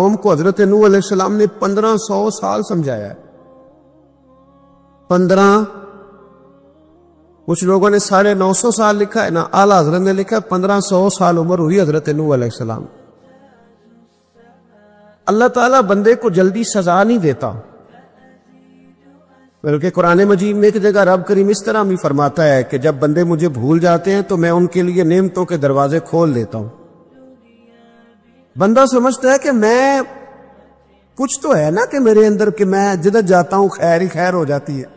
कौम को हजरत नूह अलैहिस्सलाम ने 1500 साल समझाया है। 15, कुछ लोगों ने 950 साल लिखा है ना, आला हजरत ने लिखा 1500 साल उम्र हुई हजरत नूह अलैहिस्सलाम। अल्लाह ताला बंदे को जल्दी सजा नहीं देता, बल्कि कुरान मजीद में एक जगह रब करीम इस तरह भी फरमाता है कि जब बंदे मुझे भूल जाते हैं तो मैं उनके लिए नेमतों के दरवाजे खोल देता हूं। बंदा समझता है कि मैं कुछ तो है ना कि मेरे अंदर, कि मैं जिधर जाता हूं खैर ही खैर हो जाती है।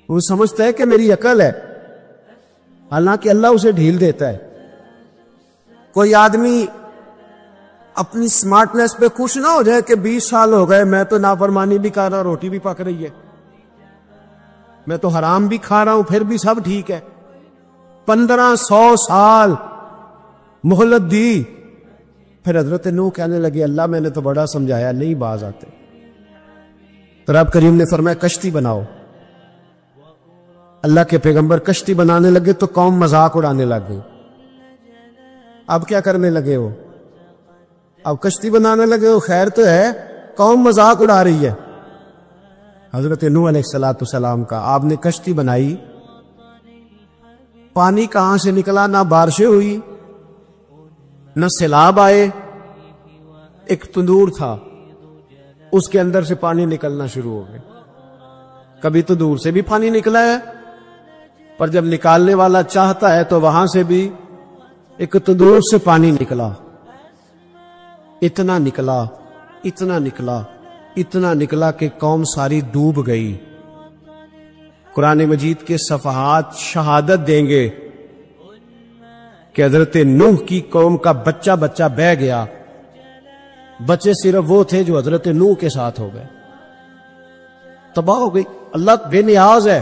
वो समझता है कि मेरी अकल है, हालांकि अल्लाह उसे ढील देता है। कोई आदमी अपनी स्मार्टनेस पे खुश ना हो जाए कि 20 साल हो गए मैं तो नाफरमानी भी कर रहा, रोटी भी पक रही है, मैं तो हराम भी खा रहा हूं, फिर भी सब ठीक है। 1500 साल मोहलत दी। फिर हजरत नूह कहने लगे अल्लाह मैंने तो बड़ा समझाया, नहीं बाज आते। तो रब करीम ने फरमाया कश्ती बनाओ। अल्लाह के पैगंबर कश्ती बनाने लगे तो कौम मजाक उड़ाने लग गई। अब क्या करने लगे हो? अब कश्ती बनाने लगे हो, खैर तो है, कौम मजाक उड़ा रही है। हजरत नूह अलैहिस्सलाम का आपने कश्ती बनाई, पानी कहां से निकला, ना बारिशें हुई न सैलाब आए। एक तंदूर था, उसके अंदर से पानी निकलना शुरू हो गया। कभी तो दूर से भी पानी निकला है, पर जब निकालने वाला चाहता है तो वहां से भी एक तंदूर से पानी निकला। इतना निकला, इतना निकला, इतना निकला कि कौम सारी डूब गई। कुरान मजीद के सफहात शहादत देंगे कि हजरत नूह की कौम का बच्चा बच्चा बह गया। बच्चे सिर्फ वो थे जो हजरत नूह के साथ हो गए, तबाह हो गई। अल्लाह बेनियाज है,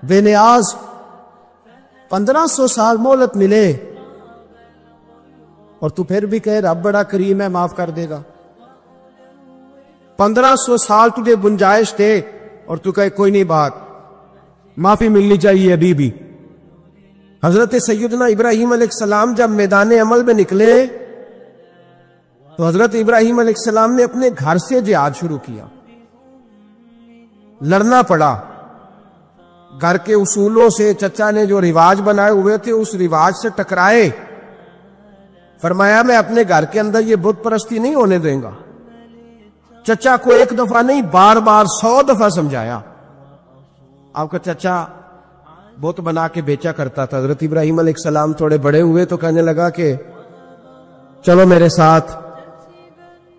बेनियाज। 1500 साल मोहलत मिले और तू फिर भी कहे रब बड़ा करीम है, माफ कर देगा। 1500 साल तुझे गुंजाइश थे और तू कहे कोई नहीं, बात माफी मिलनी चाहिए अभी भी। हजरत सैयदना इब्राहिम अलैहिस्सलाम जब मैदान अमल में निकले तो हजरत इब्राहिम अलैहिस्सलाम ने अपने घर से जिहाद शुरू किया। लड़ना पड़ा, घर के उसूलों से, चचा ने जो रिवाज बनाए हुए थे उस रिवाज से टकराए। फरमाया मैं अपने घर के अंदर ये बुत परस्ती नहीं होने देगा। चचा को एक दफा नहीं, बार बार 100 दफा समझाया। आपका चचा बुत बना के बेचा करता था। हजरत इब्राहिम अलैहिस्सलाम थोड़े बड़े हुए तो कहने लगा कि चलो मेरे साथ,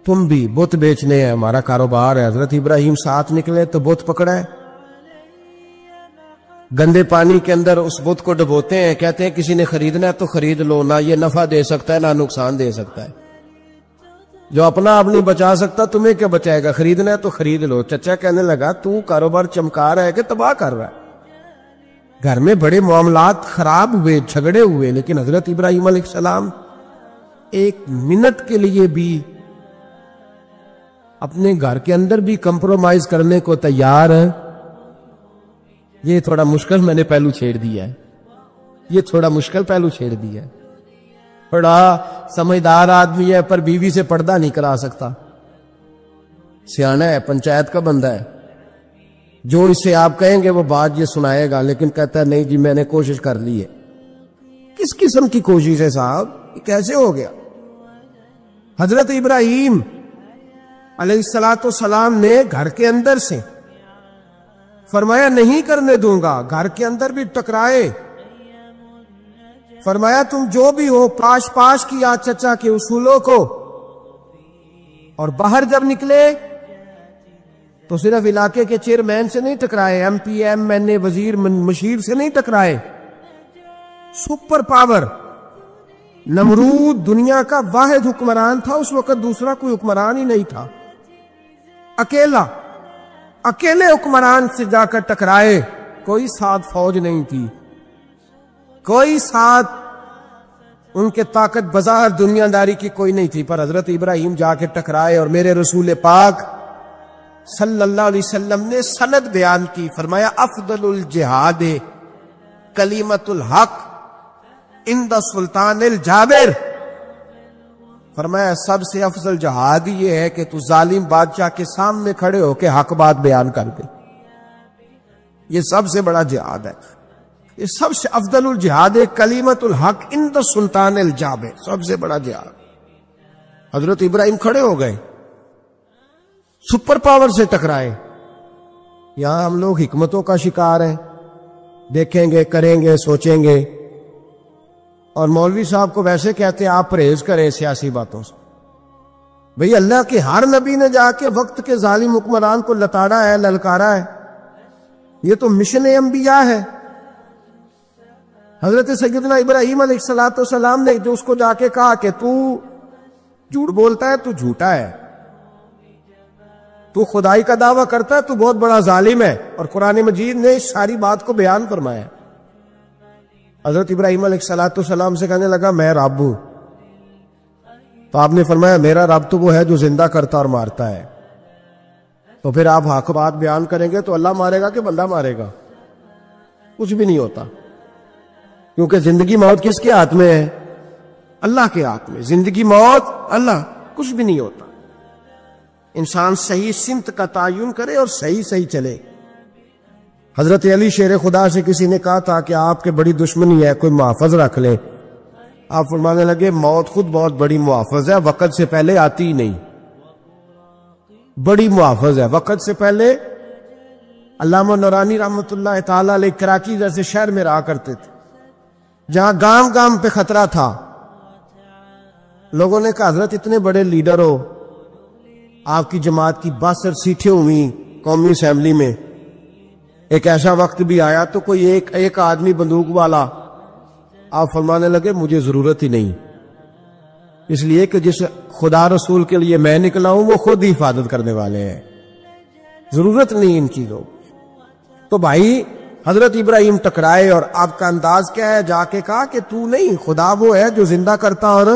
तुम भी बुत बेचने हैं, हमारा कारोबार है। हजरत इब्राहिम साथ निकले तो बुत पकड़ा है, गंदे पानी के अंदर उस बुत को डुबोते हैं, कहते हैं किसी ने खरीदना है तो खरीद लो, ना ये नफा दे सकता है ना नुकसान दे सकता है। जो अपना आप नहीं बचा सकता तुम्हें क्या बचाएगा, खरीदना है तो खरीद लो। चचा कहने लगा तू कारोबार चमका रहा है कि तबाह कर रहा है। घर में बड़े मामलात खराब हुए, झगड़े हुए, लेकिन हजरत इब्राहिम अलैहिस्सलाम एक मिनट के लिए भी अपने घर के अंदर भी कंप्रोमाइज करने को तैयार है। ये थोड़ा मुश्किल मैंने पहलू छेड़ दिया है, ये थोड़ा मुश्किल पहलू छेड़ दिया है। बड़ा समझदार आदमी है पर बीवी से पर्दा नहीं करा सकता। सियाना है, पंचायत का बंदा है, जो इसे आप कहेंगे वो बात ये सुनाएगा, लेकिन कहता है नहीं जी मैंने कोशिश कर ली है। किस किस्म की कोशिश है साहब, ये कैसे हो गया? हजरत इब्राहिम अलैहिस्सलाम ने घर के अंदर से फरमाया नहीं करने दूंगा, घर के अंदर भी टकराए। फरमाया तुम जो भी हो, पाश पाश किया चचा के उसूलों को। और बाहर जब निकले तो सिर्फ इलाके के चेयरमैन से नहीं टकराए, MP MNA वजीर मशीर से नहीं टकराए। सुपर पावर नमरूद दुनिया का वाहिद हुक्मरान था उस वक्त, दूसरा कोई हुक्मरान ही नहीं था। अकेले हुक्मरान से जाकर टकराए। कोई साथ फौज नहीं थी, कोई साथ उनके ताकत बाजार दुनियादारी की कोई नहीं थी, पर हजरत इब्राहिम जाके टकराए। और मेरे रसूल पाक सल्लल्लाहु अलैहि वसल्लम ने सनद बयान की, फरमाया अफदलुल जिहाद कलीमतुल हक इंदा सुल्तानिल जाबिर। फरमाया सबसे अफजल जहाद ये है कि तू जालिम बादशाह के सामने खड़े होके हक बात बयान कर दे। ये सबसे बड़ा जिहाद है, ये सबसे अफजलुल जिहाद है, कलीमतुल हक इंद सुल्तान अल जाबे, सबसे बड़ा जिहाद। हजरत इब्राहिम खड़े हो गए, सुपर पावर से टकराए। यहां हम लोग हिकमतों का शिकार हैं, देखेंगे, करेंगे, सोचेंगे, और मौलवी साहब को वैसे कहते हैं आप परहेज करें सियासी बातों से। भाई अल्लाह के हर नबी ने जाके वक्त के जालिम हुक्मरान को लताड़ा है, ललकारा है। ये तो मिशन अंबिया है। हजरत सैयदना इब्राहीम अलैहिस्सलाम ने जो उसको जाके कहा कि तू झूठ बोलता है, तू झूठा है, तू खुदाई का दावा करता है, तू बहुत बड़ा जालिम है। और कुरान मजीद ने इस सारी बात को बयान फरमाया। हजरत इब्राहीम अलैहिस्सलाम से कहने लगा मैं रब हूं, तो आपने फरमाया मेरा रब तो वो है जो जिंदा करता और मारता है। तो फिर आप हक बात बयान करेंगे तो अल्लाह मारेगा कि बंदा मारेगा? कुछ भी नहीं होता, क्योंकि जिंदगी मौत किसके हाथ में है? अल्लाह के हाथ में। जिंदगी मौत अल्लाह, कुछ भी नहीं होता। इंसान सही सिमत का तायुन करे और सही सही चले। हजरत अली शेर खुदा से किसी ने कहा था कि आपके बड़ी दुश्मनी है, कोई मुआफज रख ले। आप फरमाने लगे मौत खुद बहुत बड़ी मुआफज है, वक़्त से पहले आती ही नहीं। बड़ी मुआफज है, वक़्त से पहले। अल्लामा नूरानी रहमतुल्लाह ताला अलैह कराची जैसे शहर में रहा करते थे, जहां गांव गांव पे खतरा था। लोगों ने कहा हजरत इतने बड़े लीडर हो, आपकी जमात की 62 सीटें हुई कौमी असेंबली में, एक ऐसा वक्त भी आया तो कोई एक आदमी बंदूक वाला। आप फरमाने लगे मुझे जरूरत ही नहीं, इसलिए कि जिस खुदा रसूल के लिए मैं निकला हूं वो खुद ही हिफाजत करने वाले हैं, जरूरत नहीं इन चीजों। तो भाई हजरत इब्राहिम टकराए और आपका अंदाज क्या है? जाके कहा कि तू नहीं, खुदा वो है जो जिंदा करता। और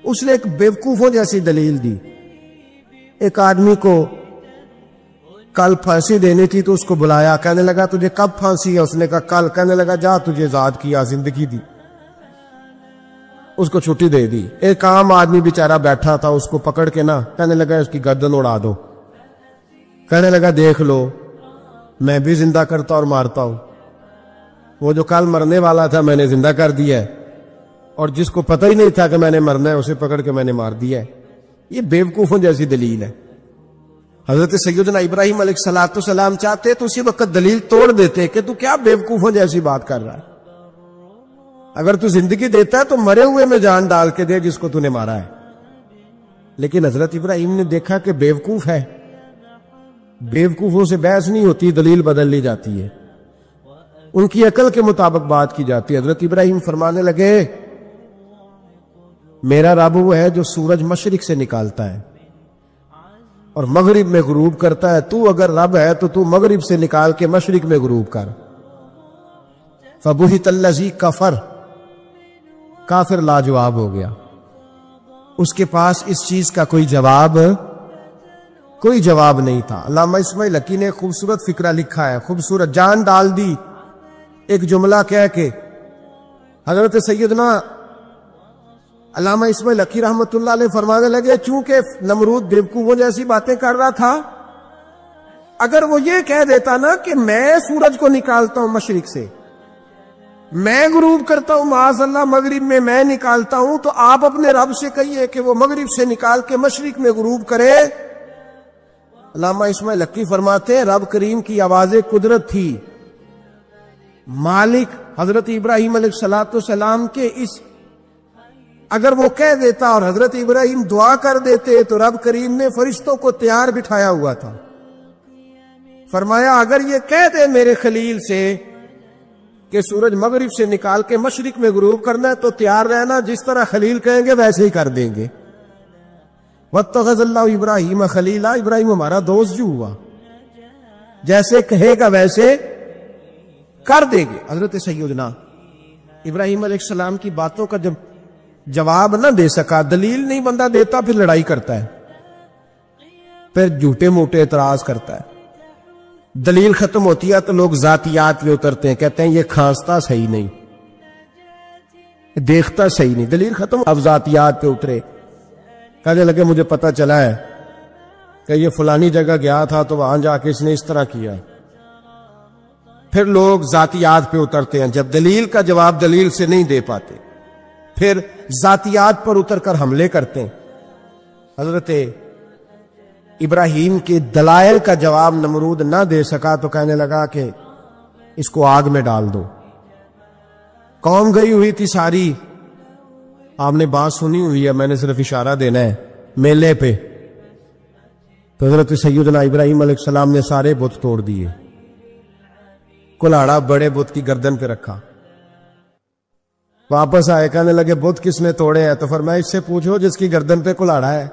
उसने एक बेवकूफों जैसी दलील दी। एक आदमी को कल फांसी देनी थी तो उसको बुलाया, कहने लगा तुझे कब फांसी है? उसने कहा कल। कहने लगा जा तुझे आजाद किया, जिंदगी दी, उसको छुट्टी दे दी। एक आम आदमी बेचारा बैठा था, उसको पकड़ के ना कहने लगा उसकी गर्दन उड़ा दो। कहने लगा देख लो मैं भी जिंदा करता और मारता हूं, वो जो कल मरने वाला था मैंने जिंदा कर दिया है, और जिसको पता ही नहीं था कि मैंने मरना है उसे पकड़ के मैंने मार दिया है। ये बेवकूफों जैसी दलील है। हजरत सैयदना इब्राहीम अलैहिस्सलाम चाहते तो उसी वक्त दलील तोड़ देते कि तू क्या बेवकूफों जैसी बात कर रहा है। अगर तू जिंदगी देता है तो मरे हुए में जान डाल के दे जिसको तूने मारा है। लेकिन हजरत इब्राहीम ने देखा कि बेवकूफ है, बेवकूफों से बहस नहीं होती, दलील बदल ली जाती है, उनकी अकल के मुताबिक बात की जाती है। हजरत इब्राहीम फरमाने लगे मेरा रब वो है जो सूरज मशरिक से निकालता है और मगरिब में गुरूब करता है। तू अगर रब है तो तू मगरिब से निकाल के मशरिक में गुरूब कर। फबुहितल्लज़ी कफर, काफिर लाजवाब हो गया, उसके पास इस चीज का कोई जवाब नहीं था। अल्लामा इस्माइल हकी ने खूबसूरत फिक्रा लिखा है, खूबसूरत, जान डाल दी एक जुमला कह के। हजरत सैयदना अल्लामा इस्माइल हकी रहमतुल्लाह अलैह फरमाने लगे चूंकि नमरूद बेवकूफों जैसी बातें कर रहा था, अगर वो ये कह देता ना कि मैं सूरज को निकालता हूं मशरिक से, मैं गुरूब करता हूं माअज़ल्लाह मगरिब में मैं निकालता हूं, तो आप अपने रब से कहिए कि वो मगरिब से निकाल के मशरिक में गुरूब करे। अल्लामा इस्माइल हकी फरमाते हैं रब करीम की आवाज़े कुदरत थी। मालिक हजरत इब्राहीम अलैहिस्सलाम के इस, अगर वो कह देता और हजरत इब्राहीम दुआ कर देते तो रब करीम ने फरिश्तों को तैयार बिठाया हुआ था। फरमाया अगर ये कह दे मेरे खलील से कि सूरज मगरिब से निकाल के मशरिक में गुरूब करना है तो तैयार रहना, जिस तरह खलील कहेंगे वैसे ही कर देंगे। वत्तखज़ल्लाहु इब्राहीम खलीला, इब्राहीम हमारा दोस्त जो हुआ, जैसे कहेगा वैसे कर देंगे। हजरत सैयदना इब्राहीम अलैहिस्सलाम की बातों का जब जवाब ना दे सका, दलील नहीं बंदा देता, फिर लड़ाई करता है, फिर झूठे मूठे एतराज करता है। दलील खत्म होती है तो लोग जातियात में उतरते हैं, कहते हैं ये खांसता सही नहीं, देखता सही नहीं, दलील खत्म, अफजातियात पे उतरे। कहने लगे मुझे पता चला है कि ये फलानी जगह गया था तो वहां जाके इसने इस तरह किया। फिर लोग जातियात पे उतरते हैं, जब दलील का जवाब दलील से नहीं दे पाते फिर जातियात पर उतरकर हमले करते हैं। हजरत इब्राहीम के दलाइल का जवाब नमरूद ना दे सका तो कहने लगा कि इसको आग में डाल दो। कौम गई हुई थी सारी, आपने बात सुनी हुई है, मैंने सिर्फ इशारा देना है, मेले पे। तो हजरत सैयदना इब्राहीम अलैहिस्सलाम ने सारे बुत तोड़ दिए, कुल्हाड़ा बड़े बुत की गर्दन पे रखा। वापस आए, कहने लगे बुत किसने तोड़े हैं? तो फरमाया इससे पूछो जिसकी गर्दन पे कुल्हाड़ा है।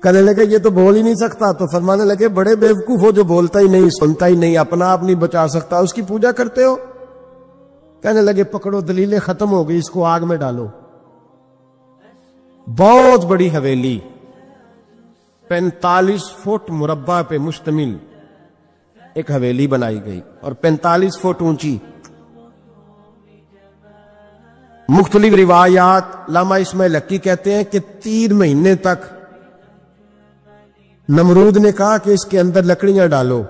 कहने लगे ये तो बोल ही नहीं सकता। तो फरमाने लगे बड़े बेवकूफ हो, जो बोलता ही नहीं, सुनता ही नहीं, अपना आप नहीं बचा सकता, उसकी पूजा करते हो। कहने लगे पकड़ो, दलीलें खत्म हो गई, इसको आग में डालो। बहुत बड़ी हवेली 45 फुट मुरब्बा पे मुश्तमिल एक हवेली बनाई गई और 45 फुट ऊंची। मुख्तलिफ रिवायात, लामा इस्माइल हक्की कहते हैं कि 3 महीने तक नमरूद ने कहा कि इसके अंदर लकड़ियां डालो।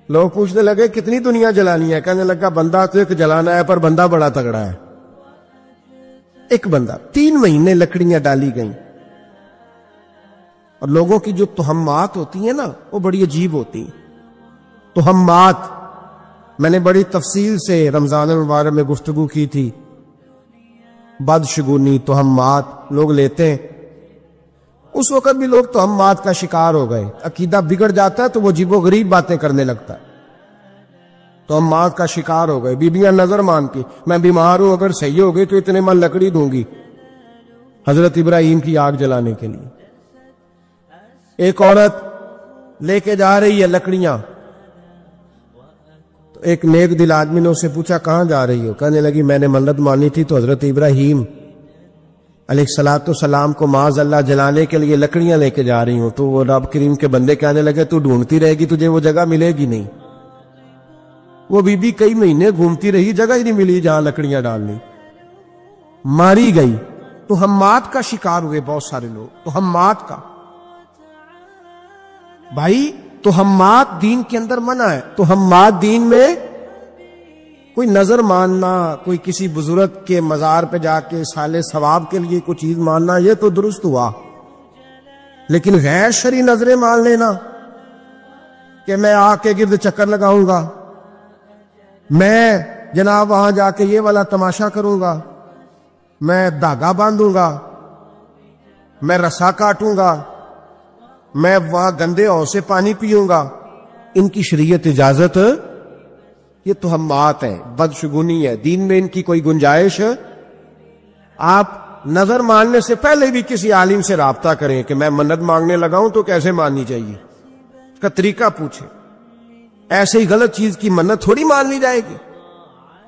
लोग पूछने लगे कितनी दुनिया जलानी है? कहने लगा बंदा तो एक जलाना है, पर बंदा बड़ा तगड़ा है, एक बंदा। 3 महीने लकड़ियां डाली गईं। और लोगों की जो तुहम्मात होती है ना, वो बड़ी अजीब होती हैं। तुहम्मात मैंने बड़ी तफसील से रमजान मुबारक में गुफ्तगू की थी। बदशगुनी, तुहम्मात लोग लेते हैं। उस वक्त भी लोग तुहम्मात का शिकार हो गए। अकीदा बिगड़ जाता है तो वो अजीबो गरीब बातें करने लगता है। तुहम्मात का शिकार हो गए। बीबियां नजर मानती, मैं बीमार हूं, अगर सही हो गई तो इतने मन लकड़ी दूंगी हजरत इब्राहीम की आग जलाने के लिए। एक औरत लेके जा रही है लकड़ियां, तो एक नेक दिल आदमी ने उससे पूछा कहां जा रही हो? कहने लगी मैंने मन्नत मानी थी तो हजरत इब्राहीम अलैहिस्सलातु सलाम को माज़ अल्लाह जलाने के लिए लकड़ियां लेके जा रही हूं। तो वो रब करीम के बंदे कहने लगे तू ढूंढती रहेगी, तुझे वो जगह मिलेगी नहीं। वो बीबी कई महीने घूमती रही, जगह ही नहीं मिली जहां लकड़ियां डालनी, मारी गई। तो हम्मात का शिकार हुए बहुत सारे लोग। तो हम्मात का भाई, तो हम्मात दीन के अंदर मना है। तो हम्मात दीन में कोई नजर मानना, कोई किसी बुजुर्ग के मजार पे जाके साले सवाब के लिए कोई चीज मानना, ये तो दुरुस्त हुआ। लेकिन गैर शरी नजरें मान लेना कि मैं आके गिर्द चक्कर लगाऊंगा, मैं जनाब वहां जाके ये वाला तमाशा करूंगा, मैं धागा बांधूंगा, मैं रस्सा काटूंगा, मैं वहां गंदे हौं से पानी पीऊंगा, इनकी शरीयत इजाजत, ये तो हम्मात है, बदशगुनी है। दीन में इनकी कोई गुंजाइश। आप नजर मानने से पहले भी किसी आलिम से राब्ता करें कि मैं मन्नत मांगने लगा हूं तो कैसे माननी चाहिए, इसका तरीका पूछे। ऐसे ही गलत चीज की मन्नत थोड़ी मान ली जाएगी।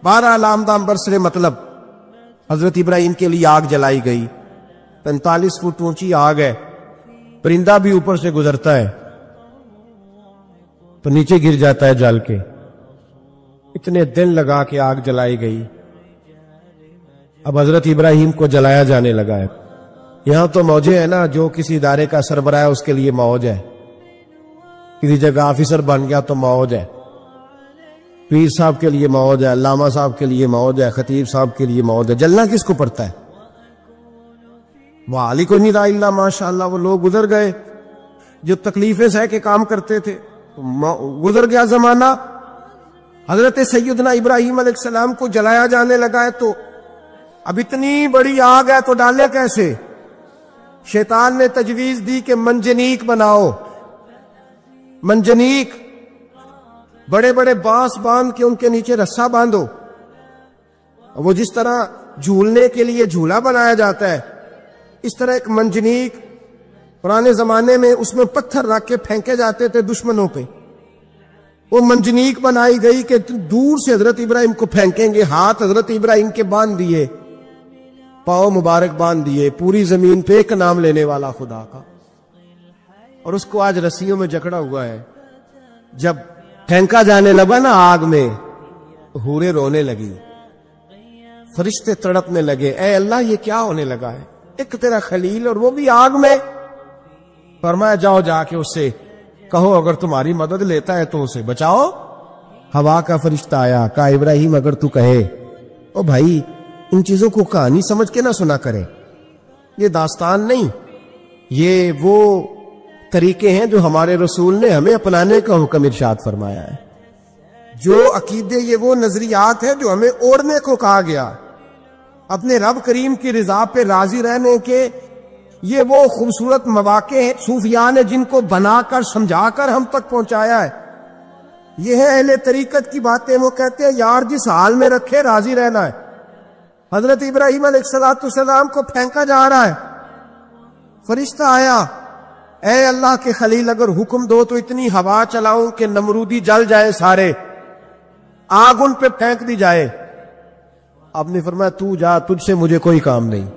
12 लामदाम बरसरे मतलब हजरत इब्राहीम के लिए आग जलाई गई। 45 फुट ऊंची आग है, परिंदा भी ऊपर से गुजरता है तो नीचे गिर जाता है जल के। इतने दिन लगा के आग जलाई गई। अब हजरत इब्राहीम को जलाया जाने लगा है। यहां तो मौजे है ना, जो किसी इदारे का सरबराह है उसके लिए मौज है, किसी जगह ऑफिसर बन गया तो मौज है, पीर साहब के लिए मौज है, अल्लामा साहब के लिए मौज है, खतीब साहब के लिए मौज है। जलना किसको पड़ता है? वाली को नहीं इल्ला माशाअल्लाह। वो लोग गुजर गए जो तकलीफें सह के काम करते थे, गुजर गया जमाना। हजरत सैयदना इब्राहीम अलैहिस्सलाम को जलाया जाने लगा है। तो अब इतनी बड़ी आग है तो डाले कैसे? शैतान ने तजवीज दी कि मंजनीक बनाओ। मंजनीक, बड़े बड़े बांस बांध के उनके नीचे रस्सा बांधो। वो जिस तरह झूलने के लिए झूला बनाया जाता है, इस तरह एक मंजनीक पुराने जमाने में उसमें पत्थर रख के फेंके जाते थे दुश्मनों पे। वो मंजनीक बनाई गई कि दूर से हजरत इब्राहीम को फेंकेंगे। हाथ हजरत इब्राहीम के बांध दिए, पांव मुबारक बांध दिए, पूरी जमीन पे एक नाम लेने वाला खुदा का। और उसको आज रस्सियों में जकड़ा हुआ है। जब फेंका जाने लगा ना आग में, हूरें रोने लगी, फरिश्ते तड़पने लगे, ऐ अल्लाह ये क्या होने लगा है, एक तेरा खलील और वो भी आग में। फरमाया जाओ जाके उससे कहो अगर तुम्हारी मदद लेता है तो उसे बचाओ। हवा का फरिश्ता आया, कहा इब्राहिम अगर तू कहे, ओ भाई इन चीजों को कहानी समझ के ना सुना करे, ये दास्तान नहीं, ये वो तरीके हैं जो हमारे रसूल ने हमें अपनाने का हुक्म इरशाद फरमाया है। जो अकीदे, ये वो नजरियात है जो हमें ओढ़ने को कहा गया। अपने रब करीम की रिजा पे राजी रहने के ये वो खूबसूरत मवाके हैं सूफिया ने जिनको बनाकर समझाकर हम तक पहुंचाया है। ये है अहले तरीकत की बातें। वो कहते हैं यार जिस हाल में रखे राजी रहना है। हजरत इब्राहिम अलैहिस्सलाम को फेंका जा रहा है, फरिश्ता आया, ऐ अल्लाह के खलील अगर हुक्म दो तो इतनी हवा चलाऊं कि नमरूदी जल जाए, सारे आग उन पे फेंक दी जाए। आपने फरमाया तू जा, तुझसे मुझे कोई काम नहीं।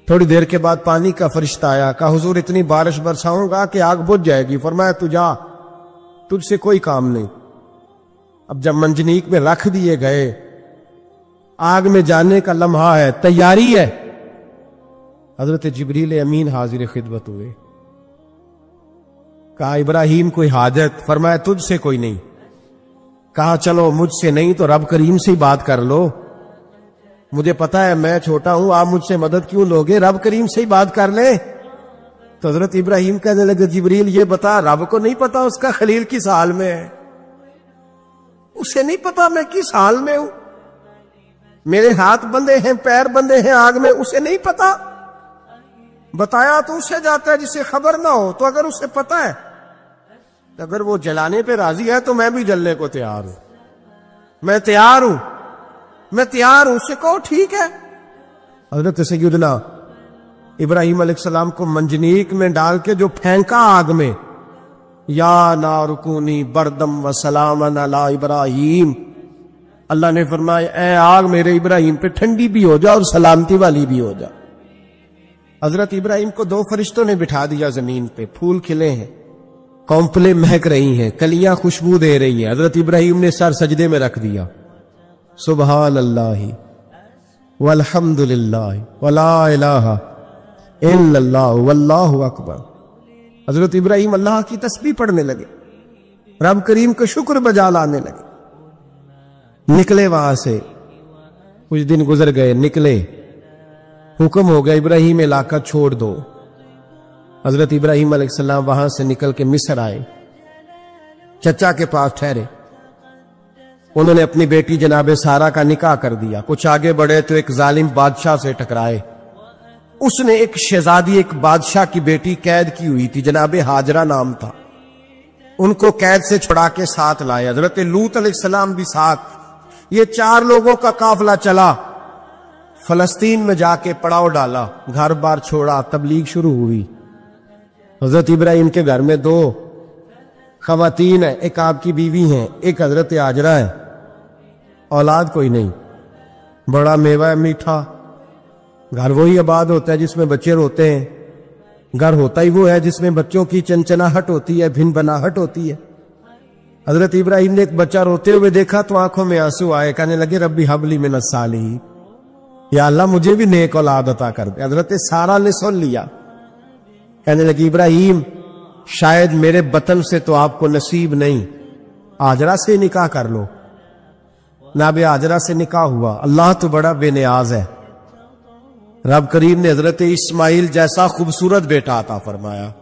थोड़ी देर के बाद पानी का फरिश्ता आया, कहा हुजूर इतनी बारिश बरसाऊंगा कि आग बुझ जाएगी। फरमाया तू जा, तुझसे कोई काम नहीं। अब जब मंजनीक में रख दिए गए, आग में जाने का लम्हा है, तैयारी है, हजरत जिब्रील अमीन हाजिर खिदमत हुए। कहा इब्राहिम कोई हाजत? फरमाया तुझसे कोई नहीं। कहा चलो मुझसे नहीं तो रब करीम से ही बात कर लो, मुझे पता है मैं छोटा हूं, आप मुझसे मदद क्यों लोगे, रब करीम से ही बात कर ले। तो हजरत इब्राहिम कहने लगे जिब्रील ये बता, रब को नहीं पता उसका खलील किस हाल में है? उसे नहीं पता मैं किस हाल में हूं, मेरे हाथ बंधे हैं, पैर बंधे हैं आग में, उसे नहीं पता। बताया तो उसे जाता है जिसे खबर ना हो। तो अगर उसे पता है, तो अगर वो जलाने पे राजी है तो मैं भी जलने को तैयार हूं, मैं तैयार हूं, मैं तैयार हूं। उससे कहो ठीक है। हजरत सैयदना इब्राहिम अलैहिस्सलाम को मंजनीक में डाल के जो फेंका आग में, या नारुकूनी बरदम व सलामन अला इब्राहिम, अल्लाह ने फरमाया ऐ आग मेरे इब्राहिम पे ठंडी भी हो जा और सलामती वाली भी हो जा। हजरत इब्राहिम को दो फरिश्तों ने बिठा दिया जमीन पे, फूल खिले हैं, कौंपले महक रही हैं, कलियां खुशबू दे रही हैं। हजरत इब्राहिम ने सर सजदे में रख दिया, सुबहान अल्लाह वल्हम्दुलिल्लाह वला इलाहा इल्लल्लाह वल्लाहु अकबर। हजरत इब्राहिम अल्लाह की तस्बीह पढ़ने लगे, रब करीम को शुक्र बजा लाने लगे। निकले वहां से, कुछ दिन गुजर गए, निकले, हुक्म हो गया इब्राहिम इलाका छोड़ दो। हजरत इब्राहिम अलैहिस्सलाम वहां से निकल के मिस्र आए, चचा के पास ठहरे। उन्होंने अपनी बेटी जनाबे सारा का निकाह कर दिया। कुछ आगे बढ़े तो एक जालिम बादशाह से टकराए। उसने एक शहजादी, एक बादशाह की बेटी कैद की हुई थी, जनाबे हाजरा नाम था, उनको कैद से छुड़ा के साथ लाए। हजरत लूत अलैहिस्सलाम भी साथ। ये 4 लोगों का काफिला चला, फलस्तीन में जाके पड़ाव डाला, घर बार छोड़ा, तबलीग शुरू हुई। हजरत इब्राहिम के घर में 2 खवातीन है, एक आपकी बीवी हैं, एक हजरत हाजरा है। औलाद कोई नहीं, बड़ा मेवा है मीठा। घर वही आबाद होता है जिसमें बच्चे रोते हैं, घर होता ही वो है जिसमें बच्चों की चंचनाहट होती है, भिन बनाहट होती है। हजरत इब्राहिम ने एक बच्चा रोते हुए देखा तो आंखों में आंसू आए, कहने लगे रब्बी हबली मिनस सालिहीन, या अल्लाह मुझे भी नेक औलाद अता कर दे। हजरत सारा ने सुन लिया, कहने लगी इब्राहिम शायद मेरे बतन से तो आपको नसीब नहीं, हाजरा से निकाह कर लो। नाबे हाजरा से निकाह हुआ। अल्लाह तो बड़ा बेनियाज है, रब करीम ने हजरत इस्माइल जैसा खूबसूरत बेटा अता फरमाया।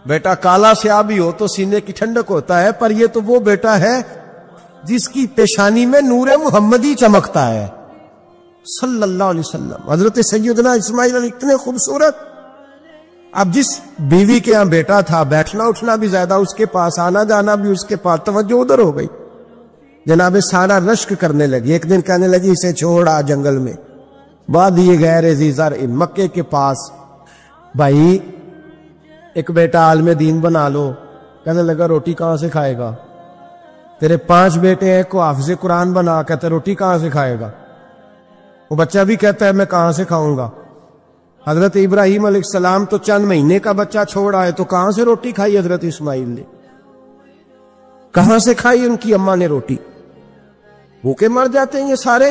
बेटा काला स्याह भी हो तो सीने की ठंडक होता है, पर यह तो वो बेटा है जिसकी पेशानी में नूरे मुहम्मदी चमकता है सल्लल्लाहु अलैहि वसल्लम। हजरत सैयदना इस्माइल इतने खूबसूरत। अब जिस बीवी के यहां बेटा था, बैठना उठना भी ज्यादा उसके पास, आना जाना भी उसके पास, तवज्जो उधर हो गई। जनाबे सारा रश्क करने लगी। एक दिन कहने लगी इसे छोड़ आ जंगल में, वादी गैर ज़ीज़र इन मक्के के पास, भाई एक बेटा आलम दीन बना लो। कहने लगा रोटी कहां से खाएगा, तेरे 5 बेटे हैं, को हाफिज़ कुरान बना, कहते रोटी कहां से खाएगा। वो बच्चा भी कहता है मैं कहां से खाऊंगा। हजरत इब्राहिम अलैहिस्सलाम तो चंद महीने का बच्चा छोड़ आए, तो कहां से रोटी खाई हजरत इस्माइल ने, कहां से खाई उनकी अम्मा ने रोटी। भूखे मर जाते हैं ये सारे।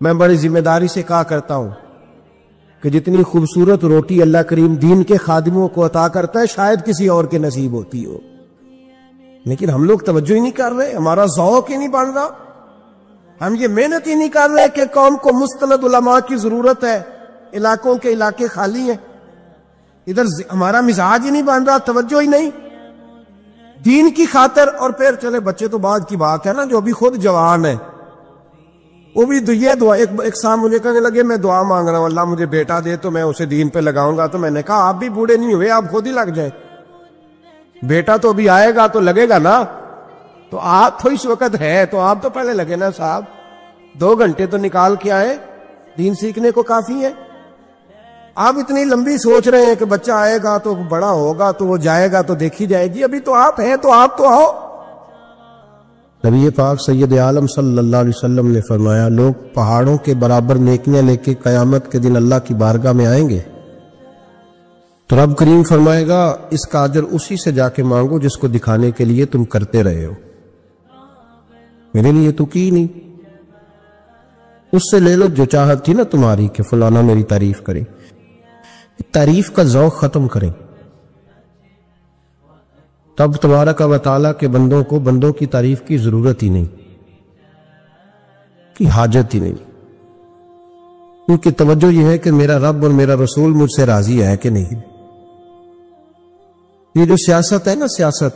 मैं बड़ी जिम्मेदारी से कहा करता हूं कि जितनी खूबसूरत रोटी अल्लाह करीम दीन के खादिमों को अता करता है शायद किसी और के नसीब होती हो, लेकिन हम लोग तवज्जो ही नहीं कर रहे, हमारा ज़ौक़ ही नहीं बन रहा, हम ये मेहनत ही नहीं कर रहे कि कौम को मुस्तनद उलमा की जरूरत है, इलाकों के इलाके खाली हैं, इधर हमारा मिजाज ही नहीं बन रहा, तवज्जो ही नहीं दीन की खातिर। और फिर चले बच्चे तो बाद की बात है ना, जो अभी खुद जवान है वो भी ये दुआ, एक साहब मुझे कहने लगे मैं दुआ मांग रहा हूं अल्लाह मुझे बेटा दे तो मैं उसे दीन पे लगाऊंगा। तो मैंने कहा आप भी बूढ़े नहीं हुए, आप खुद ही लग जाए, बेटा तो अभी आएगा तो लगेगा ना, तो आप तो इस वक्त है तो आप तो पहले लगे ना साहब, 2 घंटे तो निकाल के आए, दीन सीखने को काफी है। आप इतनी लंबी सोच रहे हैं कि बच्चा आएगा तो बड़ा होगा तो वो जाएगा तो देखी जाएगी, अभी तो आप हैं तो आप तो आओ। नबी पाक सैयद आलम सल्लल्लाहु अलैहि वसल्लम ने फरमाया लोग पहाड़ों के बराबर नेकियां लेके कयामत के दिन अल्लाह की बारगाह में आएंगे तो रब करीम फरमाएगा इसका अजर उसी से जाके मांगो जिसको दिखाने के लिए तुम करते रहे हो, मेरे लिए तो की नहीं, उससे ले लो जो चाहत थी ना तुम्हारी कि फलाना मेरी तारीफ करे। तारीफ का ज़ौक़ खत्म करें, तब तबारक व तआला के बंदों को बंदों की तारीफ की जरूरत ही नहीं, की हाजत ही नहीं, क्योंकि तवज्जो यह है कि मेरा रब और मेरा रसूल मुझसे राजी है कि नहीं। ये जो सियासत है ना, सियासत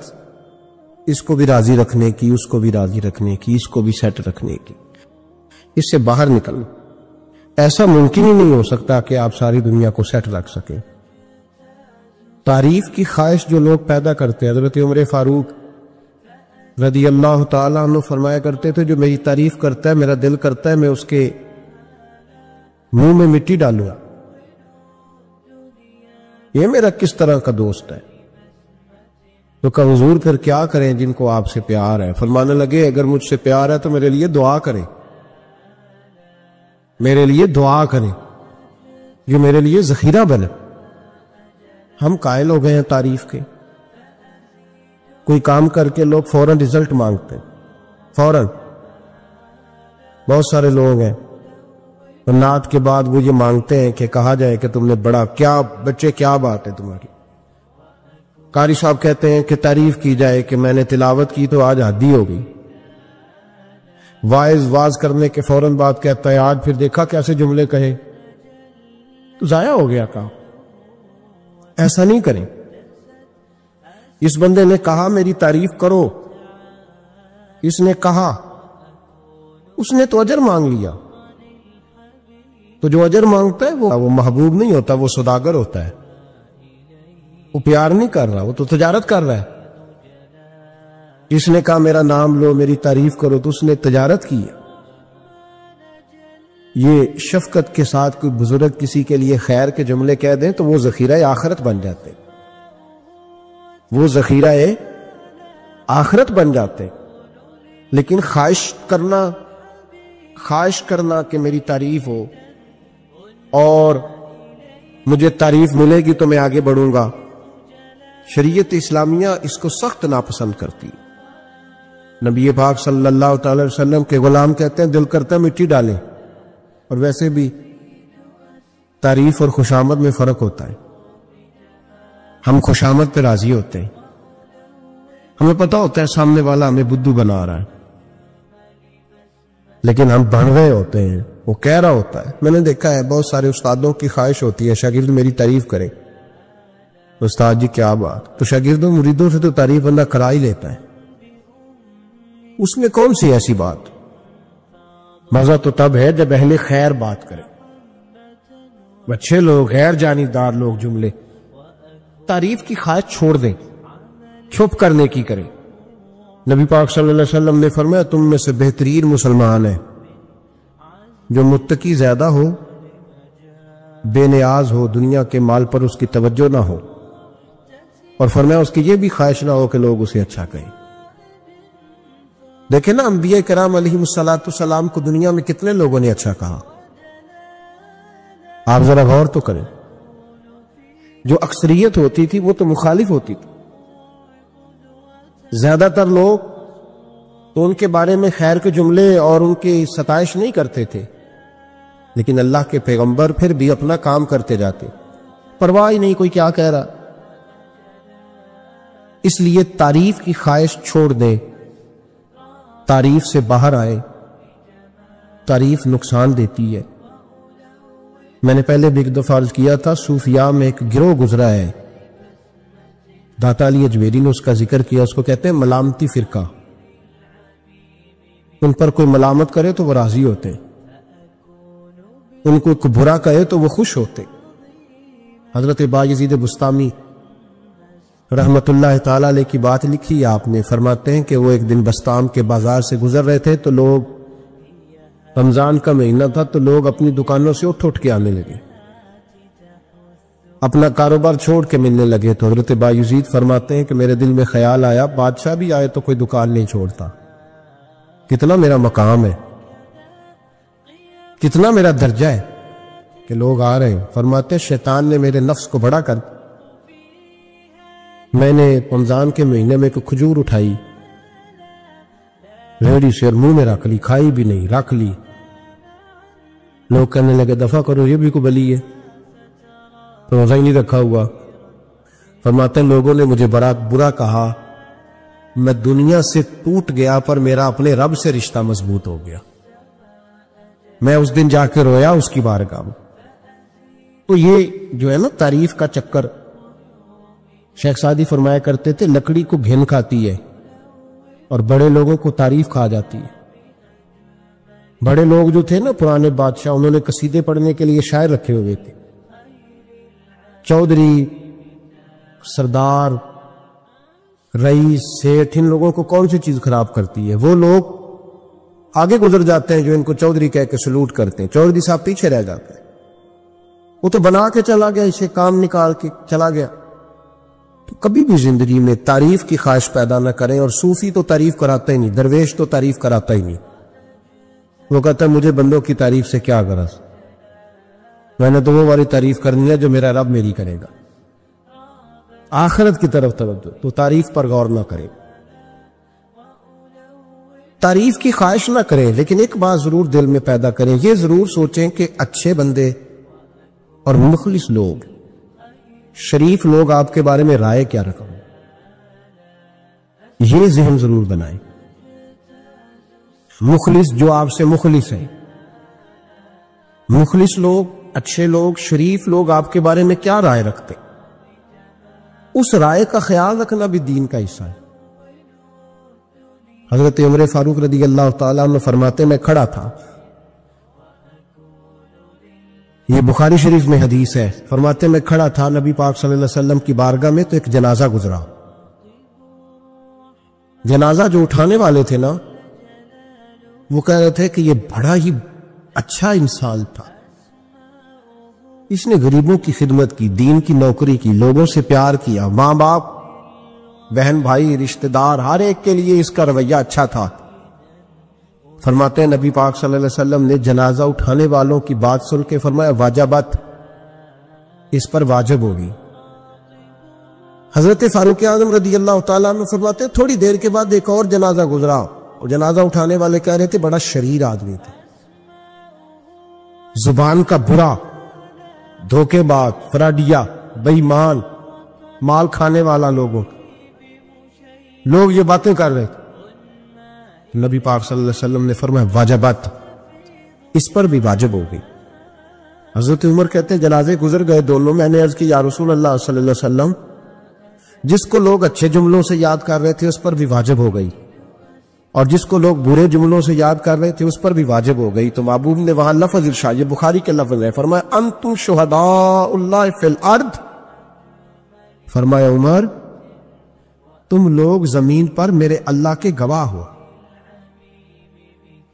इसको भी राजी रखने की, उसको भी राजी रखने की, इसको भी सेट रखने की, इससे बाहर निकलना ऐसा मुमकिन ही नहीं हो सकता कि आप सारी दुनिया को सेट रख सकें। तारीफ की ख्वाहिश जो लोग पैदा करते हैं, हज़रत उमर फारूक रज़ी अल्लाह तआला अन्हु फरमाया करते थे जो मेरी तारीफ करता है मेरा दिल करता है मैं उसके मुंह में मिट्टी डालूंगा, ये मेरा किस तरह का दोस्त है। तो कहा हुजूर फिर क्या करें जिनको आपसे प्यार है। फरमाने लगे अगर मुझसे प्यार है तो मेरे लिए दुआ करें, मेरे लिए दुआ करें, ये मेरे लिए जखीरा बने। हम कायल हो गए हैं तारीफ के, कोई काम करके लोग फौरन रिजल्ट मांगते हैं, फौरन। बहुत सारे लोग हैं और नात के बाद वो ये मांगते हैं कि कहा जाए कि तुमने बड़ा, क्या बच्चे क्या बात है तुम्हारी। कारी साहब कहते हैं कि तारीफ की जाए कि मैंने तिलावत की तो आज हद्दी हो गई। वाज करने के फौरन बाद कहता है आज फिर देखा कैसे जुमले कहे, तो जाया हो गया काम। ऐसा नहीं करें। इस बंदे ने कहा मेरी तारीफ करो, इसने कहा, उसने तो अजर मांग लिया। तो जो अजर मांगता है वो महबूब नहीं होता, वो सौदागर होता है। वो प्यार नहीं कर रहा, वो तो तजारत कर रहा है। इसने कहा मेरा नाम लो मेरी तारीफ करो, तो उसने तजारत की। ये शफकत के साथ कोई बुजुर्ग किसी के लिए खैर के जुमले कह दें तो वो जखीरा आखिरत बन जाते, वो जखीरा आखिरत बन जाते। लेकिन ख्वाहिश करना कि मेरी तारीफ हो और मुझे तारीफ मिलेगी तो मैं आगे बढ़ूंगा, शरीयत इस्लामिया इसको सख्त नापसंद करती। नबी पाक सल्लल्लाहु अलैहि वसल्लम के गुलाम कहते हैं दिल करता है मिट्टी डालें। और वैसे भी तारीफ और खुशामद में फर्क होता है। हम खुशामद पे राजी होते हैं, हमें पता होता है सामने वाला हमें बुद्धू बना रहा है, लेकिन हम बन रहे होते हैं, वो कह रहा होता है। मैंने देखा है बहुत सारे उस्तादों की ख्वाहिश होती है शागिर्द मेरी तारीफ करे। उस्ताद जी क्या बात, तो शागिर्दों मुरीदों से तो तारीफ बंदा करा ही लेता है, उसमें कौन सी ऐसी बात। मजा तो तब है जब अहले खैर बात करें, अच्छे लोग, गैर जानीदार लोग जुमले तारीफ की ख्वाहिश छोड़ दें, चुप करने की करें। नबी पाक सल्लल्लाहु अलैहि वसल्लम ने फरमाया तुम में से बेहतरीन मुसलमान है जो मुत्तकी ज्यादा हो, बेनियाज हो, दुनिया के माल पर उसकी तवज्जो ना हो, और फरमाया उसकी ये भी ख्वाहिश ना हो कि लोग उसे अच्छा कहें। देखे ना अंबिया कराम अलैहिमुस्सलातु सलाम को दुनिया में कितने लोगों ने अच्छा कहा, आप जरा गौर तो करें। जो अक्सरियत होती थी वो तो मुखालिफ होती थी। ज्यादातर लोग तो उनके बारे में खैर के जुमले और उनकी सताइश नहीं करते थे, लेकिन अल्लाह के पैगंबर फिर भी अपना काम करते जाते, परवाह ही नहीं कोई क्या कह रहा। इसलिए तारीफ की ख्वाहिश छोड़ दें, तारीफ से बाहर आए। तारीफ नुकसान देती है। मैंने पहले भी एक दफा अर्ज किया था, सूफिया में एक गिरोह गुजरा है, दाता अली अजमेरी ने उसका जिक्र किया। उसको कहते हैं मलामती फिरका। उन पर कोई मलामत करे तो वो राजी होते, उनको कोई बुरा कहे तो वो खुश होते। हजरत बायजीद बुस्तामी रहमतुल्लाह ताला अलैह की बात लिखी है आपने। फरमाते हैं कि वो एक दिन बस्ताम के बाजार से गुजर रहे थे, तो लोग, रमजान का महीना था, तो लोग अपनी दुकानों से उठ उठ के आने लगे, अपना कारोबार छोड़ के मिलने लगे। तो हजरत बायजीद फरमाते हैं कि मेरे दिल में ख्याल आया, बादशाह भी आए तो कोई दुकान नहीं छोड़ता, कितना मेरा मकाम है, कितना मेरा दर्जा है कि लोग आ रहे हैं। फरमाते शैतान ने मेरे नफ्स को बड़ा कर, मैंने रमजान के महीने में कोई खजूर उठाई, रेडी से और मुंह में रख ली, खाई भी नहीं, रख ली। लोग कहने लगे दफा करो, ये भी कोई बली है, तो रोजा ही नहीं रखा हुआ। फरमाते लोगों ने मुझे बड़ा बुरा कहा, मैं दुनिया से टूट गया पर मेरा अपने रब से रिश्ता मजबूत हो गया। मैं उस दिन जाके रोया उसकी बारगाह में। तो ये जो है ना तारीफ का चक्कर, शेख सादी फरमाया करते थे, लकड़ी को घिन खाती है और बड़े लोगों को तारीफ खा जाती है। बड़े लोग जो थे ना पुराने बादशाह, उन्होंने कसीदे पढ़ने के लिए शायर रखे हुए थे। चौधरी, सरदार, रईस, सेठ, इन लोगों को कौन सी चीज खराब करती है? वो लोग आगे गुजर जाते हैं जो इनको चौधरी कह के सलूट करते हैं, चौधरी साहब पीछे रह जाते हैं। वो तो बना के चला गया, इसे काम निकाल के चला गया। तो कभी भी जिंदगी में तारीफ की ख्वाहिश पैदा ना करें। और सूफी तो तारीफ कराता ही नहीं, दरवेश तो तारीफ कराता ही नहीं। वो कहता है मुझे बंदों की तारीफ से क्या गरज, मैंने तो वो वाली तारीफ करनी है जो मेरा रब मेरी करेगा। आखिरत की तरफ तवज्जो, तो तारीफ पर गौर ना करें, तारीफ की ख्वाहिश ना करें। लेकिन एक बात जरूर दिल में पैदा करें, ये जरूर सोचें कि अच्छे बंदे और मुखलिस लोग, शरीफ लोग आपके बारे में राय क्या रखें, ये ज़हन जरूर बनाएं। मुखलिस जो आपसे मुखलिस है, मुखलिस लोग, अच्छे लोग, शरीफ लोग आपके बारे में क्या राय रखते, उस राय का ख्याल रखना भी दीन का हिस्सा है। हजरत उमर फारूक रदी अल्लाह तआला अन्हु फरमाते, मैं खड़ा था, ये बुखारी शरीफ में हदीस है, फरमाते मैं खड़ा था नबी पाक सल्लल्लाहु अलैहि वसल्लम की बारगाह में, तो एक जनाजा गुजरा। जनाजा जो उठाने वाले थे ना, वो कह रहे थे कि ये बड़ा ही अच्छा इंसान था, इसने गरीबों की खिदमत की, दीन की नौकरी की, लोगों से प्यार किया, माँ बाप, बहन भाई, रिश्तेदार, हर एक के लिए इसका रवैया अच्छा था। फरमाते हैं नबी पाक सल्लल्लाहु अलैहि वसल्लम ने जनाजा उठाने वालों की बात सुन के फरमाया वाजबत, इस पर वाजिब होगी। हजरत फारूक आज़म रदी अल्लाह तआला अन्हु फरमाते थोड़ी देर के बाद एक और जनाजा गुजरा, और जनाजा उठाने वाले कह रहे थे बड़ा शरीर आदमी थे, जुबान का बुरा, धोखेबाज, फराडिया, बेईमान, माल खाने वाला लोग ये बातें कर रहे थे। नबी पाक सल्लल्लाहु अलैहि वसल्लम ने फरमाया वाजबत, इस पर भी वाजिब हो गई। हजरत उमर कहते हैं जनाजे गुजर गए दोनों, मैंने अर्ज की या रसूल अल्लाह सल्लल्लाहु अलैहि वसल्लम, जिसको लोग अच्छे जुमलों से याद कर रहे थे उस पर भी वाजिब हो गई, और जिसको लोग बुरे जुमलों से याद कर रहे थे उस पर भी वाजिब हो गई। तो महबूब ने वहां लफ्ज इरशाद, ये बुखारी के लफ्ज है, फरमाया अंतुम शुहदाउल्लाह फिल अर्द, फरमाया उमर तुम लोग जमीन पर मेरे अल्लाह के गवाह हो।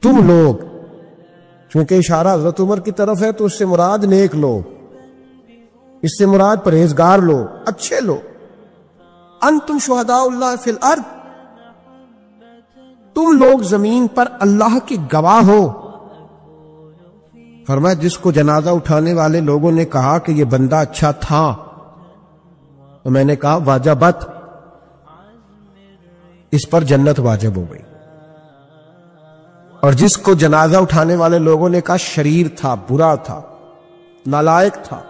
तुम लोग, चूंकि इशारा हजरत उमर की तरफ है तो उससे मुराद नेक लोग, इससे मुराद परहेजगार लोग, अच्छे लोग। अंतुम शुहदाउल्लाह फिल अर्द, तुम लोग जमीन पर अल्लाह के गवाह हो। फरमाया जिसको जनाजा उठाने वाले लोगों ने कहा कि यह बंदा अच्छा था, तो मैंने कहा वाजबत, इस पर जन्नत वाजिब हो गई। और जिसको जनाजा उठाने वाले लोगों ने कहा शरीर था, बुरा था, नालायक था,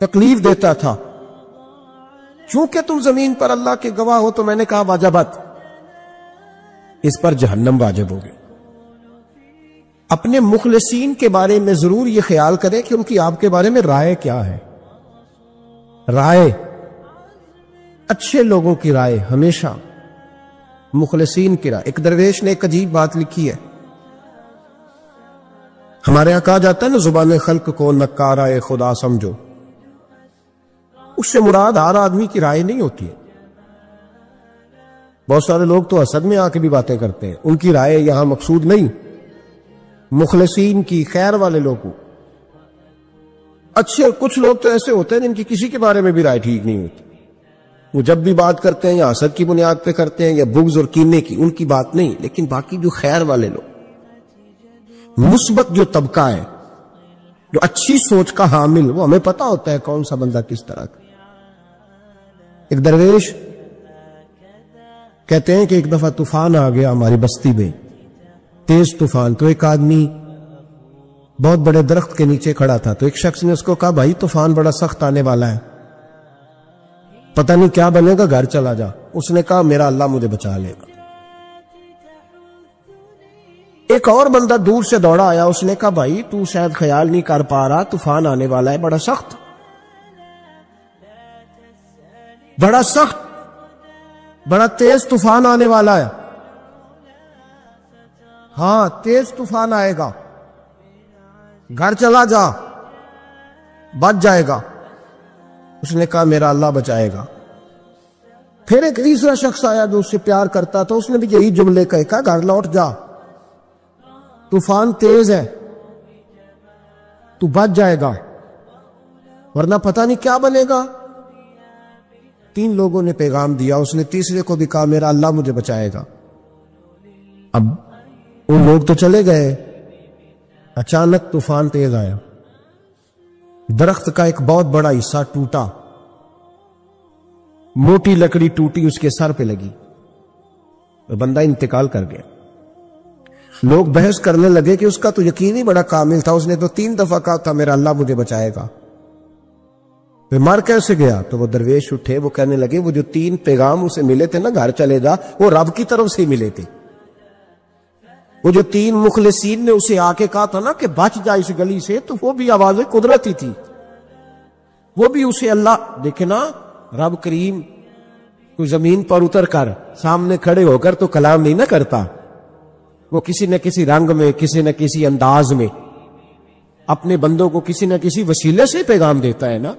तकलीफ देता था, चूंकि तुम जमीन पर अल्लाह के गवाह हो, तो मैंने कहा वाजबत, इस पर जहन्नम वाजिब होगी। अपने मुखलिसीन के बारे में जरूर यह ख्याल करें कि उनकी आपके बारे में राय क्या है। राय, अच्छे लोगों की राय हमेशा मुखलिसीन की राय। एक दरवेश ने एक अजीब बात लिखी है, हमारे यहां कहा जाता है ना, जुबान खल्क को नक्कारा खुदा समझो। उससे मुराद हर आदमी की राय नहीं होती है। बहुत सारे लोग तो हसद में आके भी बातें करते हैं, उनकी राय यहां मकसूद नहीं। मुखलिसीन की, खैर वाले लोगों, अच्छे कुछ लोग तो ऐसे होते हैं जिनकी किसी के बारे में भी राय ठीक नहीं होती। वो जब भी बात करते हैं या हसद की बुनियाद पे करते हैं या बुग़्ज़ और कीने की, उनकी बात नहीं। लेकिन बाकी जो खैर वाले लोग, मुस्बत जो तबका है, जो अच्छी सोच का हामिल, वो हमें पता होता है कौन सा बंदा किस तरह का। एक दरवेश कहते हैं कि एक दफा तूफान आ गया हमारी बस्ती में, तेज तूफान। तो एक आदमी बहुत बड़े दरख्त के नीचे खड़ा था, तो एक शख्स ने उसको कहा, भाई तूफान बड़ा सख्त आने वाला है, पता नहीं क्या बनेगा, घर चला जा। उसने कहा मेरा अल्लाह मुझे बचा लेगा। एक और बंदा दूर से दौड़ा आया, उसने कहा भाई तू शायद ख्याल नहीं कर पा रहा, तूफान आने वाला है बड़ा सख्त, बड़ा सख्त, बड़ा तेज तूफान आने वाला है। हां, तेज तूफान आएगा, घर चला जा, बच जाएगा। उसने कहा मेरा अल्लाह बचाएगा। फिर एक तीसरा शख्स आया जो उससे प्यार करता था, उसने भी यही जुमले कहे, कहा घर लौट जा, तूफान तेज है, तू बच जाएगा, वरना पता नहीं क्या बनेगा। 3 लोगों ने पैगाम दिया, उसने तीसरे को भी कहा मेरा अल्लाह मुझे बचाएगा। अब उन लोग तो चले गए, अचानक तूफान तेज आया, दरख्त का एक बहुत बड़ा हिस्सा टूटा, मोटी लकड़ी टूटी, उसके सर पे लगी, तो बंदा इंतकाल कर गया। लोग बहस करने लगे कि उसका तो यकीन ही बड़ा कामिल था, उसने तो 3 दफा कहा था मेरा अल्लाह मुझे बचाएगा, वे मर कैसे गया? तो वो दरवेश उठे, वो कहने लगे वो जो 3 पैगाम उसे मिले थे ना, घर चले जा, वो रब की तरफ से ही मिले थे। वो जो 3 मुखलिसीन ने उसे आके कहा था ना कि बच जा इस गली से, तो वो भी आवाज़ें कुदरती थी, वो भी उसे अल्लाह, देखे ना रब करीम कोई जमीन पर उतर कर सामने खड़े होकर तो कलाम नहीं ना करता, वो किसी न किसी रंग में, किसी न किसी अंदाज में अपने बंदों को किसी न किसी वसीले से पैगाम देता है ना।